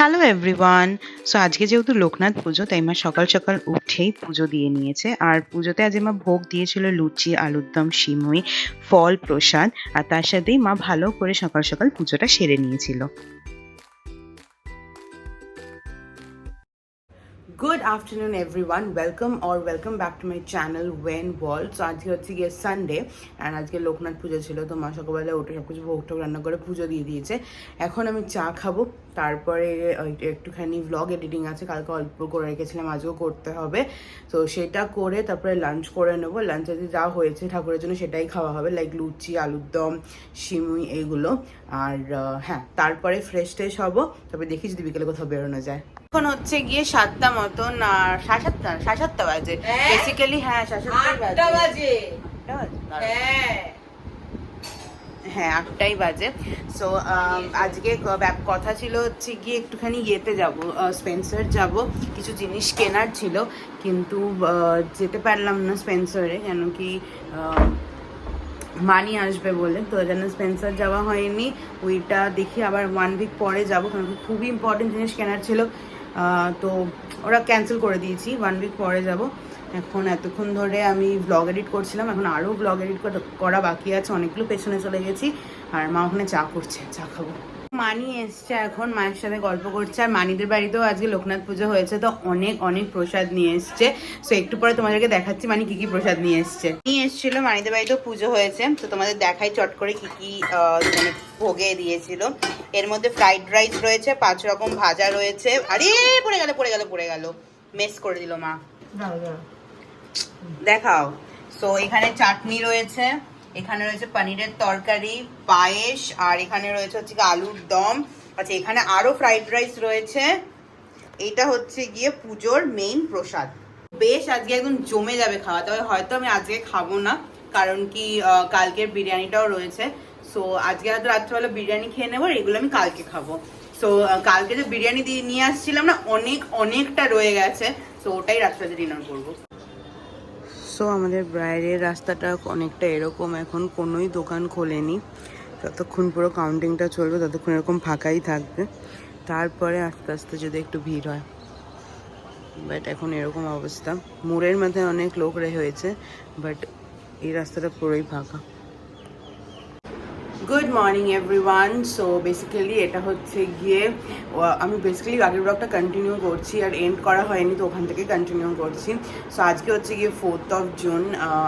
Hello everyone. So আজকে যেহেতু লোকনাথ পুজো তাই মা সকাল সকাল উঠেই পুজো দিয়ে নিয়েছে। আর পুজোতে আজ মা ভোগ দিয়েছিল লুচি, আলুর দম, সিমুই, ফল প্রসাদ। আর তার সাথেই মা ভালো করে সকাল সকাল পুজোটা সেরে নিয়েছিল। Good afternoon everyone, welcome back to my channel When World. So আজকে হচ্ছে গিয়ে সানডে অ্যান্ড আজকে লোকনাথ পুজো ছিল, তো মা সকালবেলা উঠে সব কিছু ভোগ টোগ রান্না করে পুজো দিয়ে দিয়েছে। এখন আমি চা খাবো, তারপরে একটুখানি ভ্লগ এডিটিং আছে, কালকে অল্প করে রেখেছিলাম, আজকেও করতে হবে। তো সেটা করে তারপরে লাঞ্চ করে নেবো। লাঞ্চে যা হয়েছে ঠাকুরের জন্য সেটাই খাওয়া হবে, লাইক লুচি, আলুর দম, সিমুই এইগুলো। আর হ্যাঁ, তারপরে ফ্রেশ ট্রেশ হবো, তবে দেখি যদি বিকেলে কোথাও বেরোনো যায়। এখন হচ্ছে গিয়ে 7টা মতন, আর সাড়ে সাতটা বাজে বেসিক্যালি। হ্যাঁ, সাড়ে সাতটা বাজে। হ্যাঁ, 8টাই বাজে। সো আজকে কথা ছিল হচ্ছে গিয়ে একটুখানি ইয়েতে যাব, স্পেন্সার যাব, কিছু জিনিস কেনার ছিল, কিন্তু যেতে পারলাম না স্পেন্সারে, কেন কি মানি আসবে বলে, তো যেন স্পেন্সার যাওয়া হয়নি। ওইটা দেখি আবার 1 উইক পরে যাবো, কারণ খুবই ইম্পর্টেন্ট জিনিস কেনার ছিল। তো ওরা ক্যান্সেল করে দিয়েছি, 1 উইক পরে যাব। এখন এতক্ষণ ধরে আমি ব্লগ এডিট করছিলাম, এখন আরও ব্লগ এডিট করা বাকি আছে, অনেকগুলো পেছনে চলে গেছি। আর মা ওখানে চা করছে, চা খাবো। মানি এসছে, এখন মায়ের সাথে গল্প করছে। আর মানিদের বাড়িতেও আজকে লোকনাথ পুজো হয়েছে, তো অনেক অনেক প্রসাদ নিয়ে এসছে। সো একটু পরে তোমাদেরকে দেখাচ্ছি মানি কি কি প্রসাদ নিয়ে এসছে। নিয়ে এসেছিল, মানিদের বাড়িতেও পুজো হয়েছে, তো তোমাদের দেখাই চট করে কি কি মানে ভোগে দিয়েছিল। এর মধ্যে ফ্রাইড রাইস রয়েছে, 5 রকম ভাজা রয়েছে। আরে পড়ে গেল, মেস করে দিল মা। দেখাও। সো এখানে চাটনি রয়েছে, এখানে রয়েছে পনিরের তরকারি, পায়েস, আর এখানে রয়েছে হচ্ছে আলুর দম। আচ্ছা, এখানে আরো ফ্রাইড রাইস রয়েছে। এটা হচ্ছে গিয়ে পুজোর মেইন প্রসাদ। বেশ আজকে একদম জমে যাবে খাওয়া, তবে হয়তো আমি আজকে খাবো না, কারণ কি কালকের বিরিয়ানিটাও রয়েছে। সো আজকে হয়তো রাত্রেবেলা বিরিয়ানি খেয়ে নেবো, এগুলো আমি কালকে খাবো। সো কালকে যে বিরিয়ানি দিয়ে নিয়ে আসছিলাম না, অনেকটা রয়ে গেছে। সো ওটাই রাত্রে ডিনার করবো। সো আমাদের বাইরের রাস্তাটা অনেকটা এরকম, এখন কোনোই দোকান খোলেনি। যতক্ষণ পুরো কাউন্টিংটা চলবে ততক্ষণ এরকম ফাঁকাই থাকবে, তারপরে আস্তে আস্তে যদি একটু ভিড় হয়। বাট এখন এরকম অবস্থা, মোড়ের মাথায় অনেক লোক হয়েছে, বাট এই রাস্তাটা পুরোই ফাঁকা। Good morning everyone. So basically এটা হচ্ছে গিয়ে আমি বেসিক্যালি আগের ব্লগটা কন্টিনিউ করছি, আর এন্ড করা হয়নি, তো ওখান থেকে কন্টিনিউ করছি। সো আজকে হচ্ছে গিয়ে 4 জুন,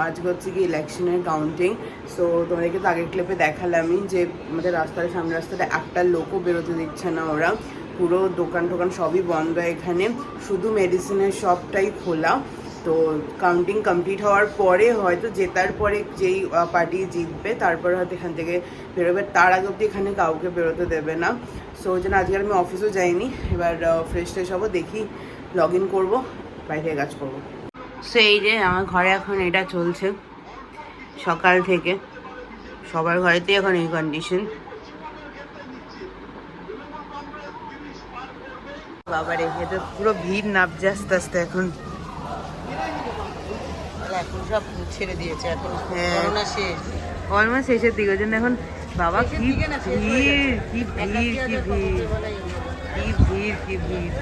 আজকে হচ্ছে গিয়ে ইলেকশনের কাউন্টিং। সো তোমাদেরকে তো আগের ক্লিপে দেখালামই যে আমাদের রাস্তার সামনে রাস্তাটা একটা লোকও বেরোতে দিচ্ছে না ওরা, পুরো দোকান টোকান সবই বন্ধ, এখানে শুধু মেডিসিনের শপটাই খোলা। তো কাউন্টিং কমপ্লিট হওয়ার পরে হয়তো জেতার পরে যেই পার্টি জিতবে তারপরে হয়তো এখান থেকে বেরোবে, তার আগে অব্দি এখানে কাউকে বেরোতে দেবে না। সো ওই জন্য আজকে আমি অফিসও যাইনি, এবার ফ্রেশ ট্রেশ হবো, দেখি লগ ইন করবো, বাইরে কাজ করবো। সো এই যে আমার ঘরে এখন এটা চলছে সকাল থেকে, সবার ঘরেতেই এখন এই কন্ডিশন। বাবা রেখে তো পুরো ভিড় নামছে আস্তে আস্তে এখন। এখন সব ছেড়ে দিয়েছে, এখন করোনা শেষ, অলমোস্ট শেষের দিকে, ওই জন্য এখন বাবা কি ভিড়, কি ভিড়, কি ভিড়, কি ভিড়, কি ভিড়।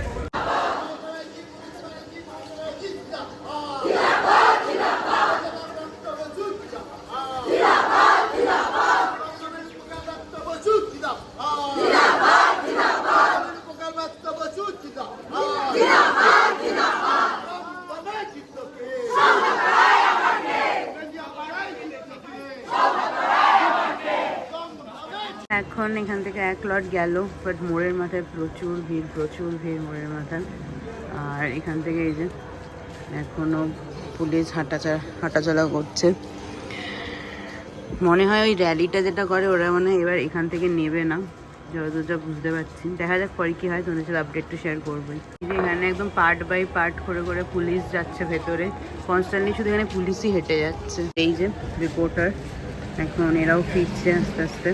এখন এখান থেকে 1 লট গেল, বাট মোড়ের মাথায় প্রচুর ভিড় মোড়ের মাথায়। আর এখান থেকে এই যে এখনো পুলিশ হাঁটাচলা করছে। মনে হয় ওই র্যালিটা যেটা করে ওরা মানে এবার এখান থেকে নেবে না, যতদূর যা বুঝতে পারছি। দেখা যাক পরে কি হয়, তোমাদের সাথে আপডেট তো শেয়ার করবোই। এখানে একদম পার্ট বাই পার্ট করে পুলিশ যাচ্ছে ভেতরে, কনস্ট্যান্টলি শুধু এখানে পুলিশই হেঁটে যাচ্ছে। এই যে রিপোর্টার, এখন এরাও ফিরছে আস্তে আস্তে,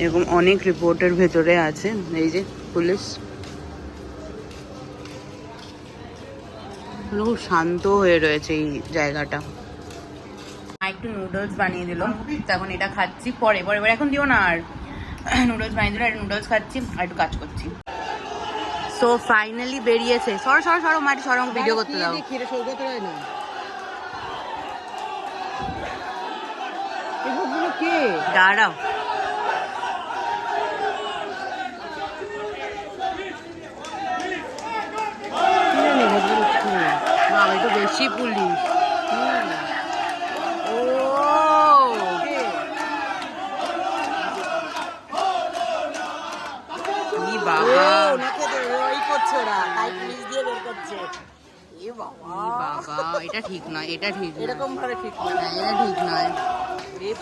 এরকম অনেক রিপোর্টার ভেতরে আছে। এই যে পুলিশ, খুব শান্ত হয়ে রয়েছে এই জায়গাটা। একটু নুডলস বানিয়ে দিল, তখন এটা খাচ্ছি, পরে এখন দিও না। আর নুডলস বানিয়ে দিল, নুডলস খাচ্ছি আর একটু কাজ করছি। সো ফাইনালি বেরিয়েছে। সরো সরো সরো মাটি, সরো ভিডিও করতে দাও। দেখি রে, সৌগত রায় না এগুলো কে? দাঁড়াও, বাবা এটা বেশি পুলিশ। ও কি বাবা, বাবা এটা ঠিক নয়, এটা ঠিক নয়, এরকম ভাবে ঠিক না, এটা ঠিক নয়।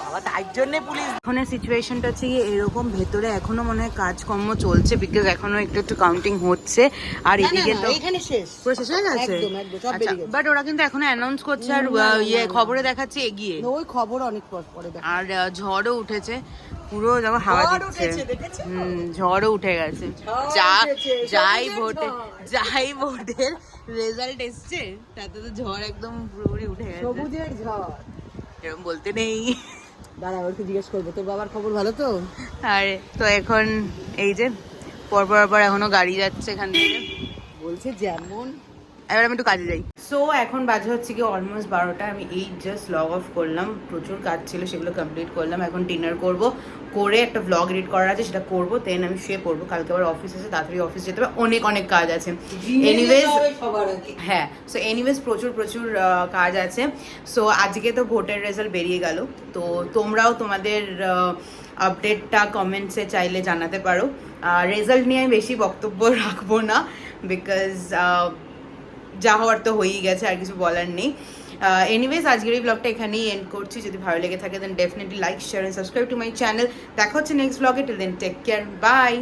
বাবা তাই জন্য পুলিশ। এখনের সিচুয়েশনটা হচ্ছে গিয়ে এরকম, ভেতরে এখনো মনে হয় কাজকর্ম চলছে, বিকজ এখনো একটু একটু কাউন্টিং হচ্ছে। আর এদিকে তো এখানে শেষ, পুরো শেষ হয়ে গেছে। একদম একদম সব বেরিয়ে গেছে। বাট ওরা কিন্তু এখনো অ্যানাউন্স করছে আর ইয়ে খবরে দেখাচ্ছে এগিয়ে। ওই খবর অনেক পরে দেখা। আর ঝড়ও উঠেছে, পুরো যেমন হাওয়া দিচ্ছে। ঝড়ও উঠে গেছে। যাই ভোটের রেজাল্ট এসছে তাতে তো ঝড় একদম পুরোপুরি উঠে গেছে। সবুজের ঝড় এরকম বলতে নেই। দাঁড়া ওকে জিজ্ঞেস করবো, তোর বাবার খবর ভালো তো? আরে তো এখন এই যে পরপর এখনো গাড়ি যাচ্ছে এখান থেকে, বলছে যেমন। এবার আমি একটু কাজে যাই। সো এখন বাজে হচ্ছে কি অলমোস্ট 12টা। আমি এই জাস্ট লগ অফ করলাম, প্রচুর কাজ ছিল সেগুলো কমপ্লিট করলাম। এখন ডিনার করব, করে একটা ভ্লগ এডিট করার আছে সেটা করবো, দেন আমি শুয়ে পড়বো। কালকে আবার অফিস আছে, তাড়াতাড়ি অফিস যেতে হবে, অনেক অনেক কাজ আছে। এনিওয়েজ হ্যাঁ, সো এনিওয়েজ প্রচুর কাজ আছে। সো আজকে তো ভোটের রেজাল্ট বেরিয়ে গেল, তো তোমরাও তোমাদের আপডেটটা কমেন্টসে চাইলে জানাতে পারো। রেজাল্ট নিয়ে আমি বেশি বক্তব্য রাখবো না, বিকজ যা হওয়ার তো হয়েই গেছে, আর কিছু বলার নেই। এনিওয়েজ আজকের এই ব্লগটা এখানেই এন্ড করছি। যদি ভালো লেগে থাকে then definitely like, share and subscribe to my channel. দেখা হচ্ছে নেক্সট ব্লগে। Till then take care, by.